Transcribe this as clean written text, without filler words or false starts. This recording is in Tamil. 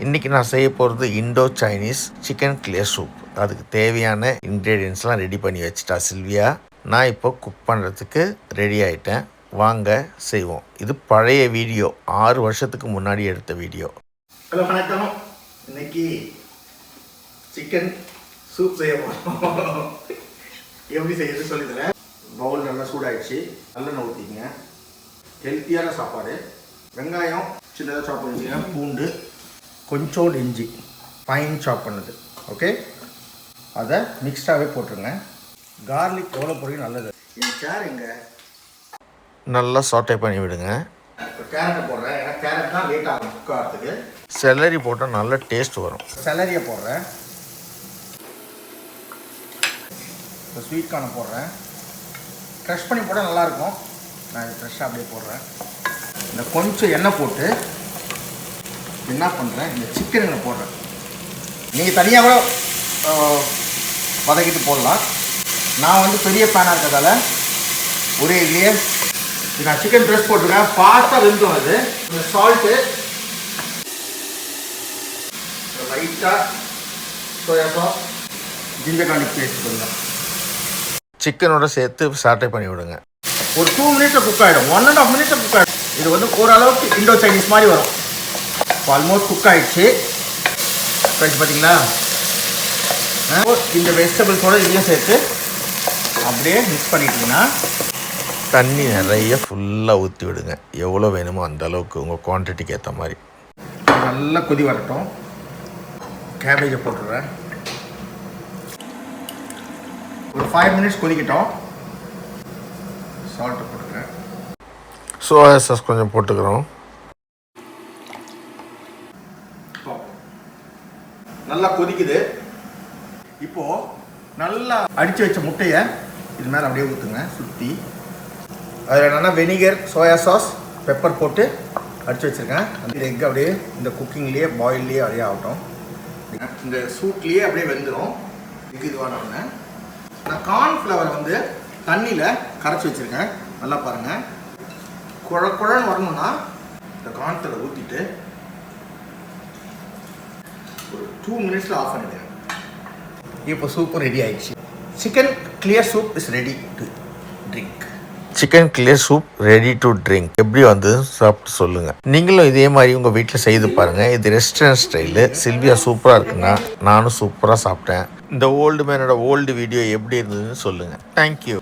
இன்றைக்கி நான் செய்ய போகிறது Indo Chinese chicken clear soup. அதுக்கு தேவையான இன்க்ரீடியன்ட்ஸ்லாம் ரெடி பண்ணி வச்சுட்டா சில்வியா. நான் இப்போ குக் பண்ணுறதுக்கு ரெடி ஆகிட்டேன். வாங்க செய்வோம். இது பழைய வீடியோ, 6 வருஷத்துக்கு முன்னாடி எடுத்த வீடியோ. ஹலோ, வணக்கம். இன்னைக்கு சிக்கன் சூப் செய்ய போகிறோம். எப்படி செய்யறது சொல்லித்தரேன். பவுல் நல்லா சூடாகிடுச்சு. நல்லெண்ணெய் ஊற்றிங்க. ஹெல்த்தியான சாப்பாடு. வெங்காயம் சின்னதாக சாப் பண்ணிங்க. பூண்டு, கொஞ்சோண்டு இஞ்சி ஃபைன் சாப் பண்ணுது. ஓகே, அதை மிக்ஸ்டாகவே போட்டுருங்க. கார்லிக் எவ்வளோ பொருள் நல்லது. என் கேர் எங்கே நல்லா சாட்டே பண்ணி விடுங்க. இப்போ கேரட்டை போடுறேன், ஏன்னா கேரட் தான் லேட் ஆகும் குக் ஆகிறதுக்கு. செலரி போட்டால் நல்ல டேஸ்ட் வரும். செலரியை போடுறேன். இப்போ ஸ்வீட் கார்னை போடுறேன். க்ரஷ் பண்ணி போட்டால் நல்லாயிருக்கும். நான் ஃப்ரெஷ்ஷாக அப்படியே போடுறேன். இந்த கொஞ்சம் எண்ணெய் போட்டு என்ன பண்ணுறேன், இந்த சிக்கனை போடுறேன். நீங்கள் தனியாக கூட வதக்கிட்டு போடலாம். நான் பெரிய ஃபேனாக இருக்கிறதால ஒரே இதுலேயே நான் சிக்கன் ப்ரெஸ் போட்டிருக்கேன். ஃபாஸ்ட்டாக வெந்துடும். அது இந்த சால்ட்டு, லைட்டாக soya sauce, ginger garlic paste கொஞ்சம் சிக்கனோட சேர்த்து சாட்டே பண்ணி விடுங்க. ஒரு 2 மினிட்ஸில் குக் ஆகிடும். 1.5 மினிட்ஸில் குக் ஆகிடும். இது ஓரளவுக்கு இண்டோ சைனீஸ் மாதிரி வரும். ஆல்மோஸ்ட் குக் ஆகிடுச்சு. ஃப்ரெண்ட்ஸ் பார்த்தீங்களா, இந்த வெஜிடபிள்ஸோடு இதையும் சேர்த்து அப்படியே மிக்ஸ் பண்ணிட்டீங்கன்னா தண்ணி நிறைய ஃபுல்லாக ஊற்றி விடுங்க. எவ்வளோ வேணுமோ அந்த அளவுக்கு உங்கள் குவான்டிட்டிக்கு ஏற்ற மாதிரி. நல்லா கொதி வரட்டும். கேபேஜை போட்டுடுறேன். ஒரு 5 மினிட்ஸ் கொதிக்கட்டும். சால்ட்டை போட்டுக்கிறேன். சோயா சாஸ் கொஞ்சம் போட்டுக்கிறோம். நல்லா கொதிக்குது. இப்போது நல்லா அடித்து வச்ச முட்டையை இது மேலே அப்படியே ஊற்றுங்க சுற்றி. அதில் என்னென்னா வெனிகர், சோயா சாஸ், பெப்பர் போட்டு அடித்து வச்சுருக்கேன். அந்த எக் அப்படியே இந்த குக்கிங்லேயே பாயில்லையே அப்படியே ஆகட்டும். இந்த சூட்லேயே அப்படியே வெந்துடும். இதுவானோடனே நான் கார்ன்ஃப்ளவர் தண்ணியில் கரைச்சி வச்சுருக்கேன். நல்லா பாருங்கள். குழன்னு வரணும்னா இந்த கார்ன்ஃப்ளவர் ஊற்றிட்டு ஒரு 2 மினிட்ஸில் ஆஃப் பண்ணிடுங்க. இப்போ சூப்பு ரெடி ஆயிடுச்சு. Chicken clear soup is ready to drink. Chicken clear soup ready to drink. எப்படி வந்து சாப்பிட்டு சொல்லுங்கள். நீங்களும் இதே மாதிரி உங்கள் வீட்டில் செய்து பாருங்கள். இது ரெஸ்டாரண்ட் ஸ்டைலு. சில்வியா சூப்பராக இருக்குன்னா நானும் சூப்பராக சாப்பிட்டேன். இந்த ஓல்டு மேனோட ஓல்டு வீடியோ எப்படி இருந்ததுன்னு சொல்லுங்கள். தேங்க்யூ.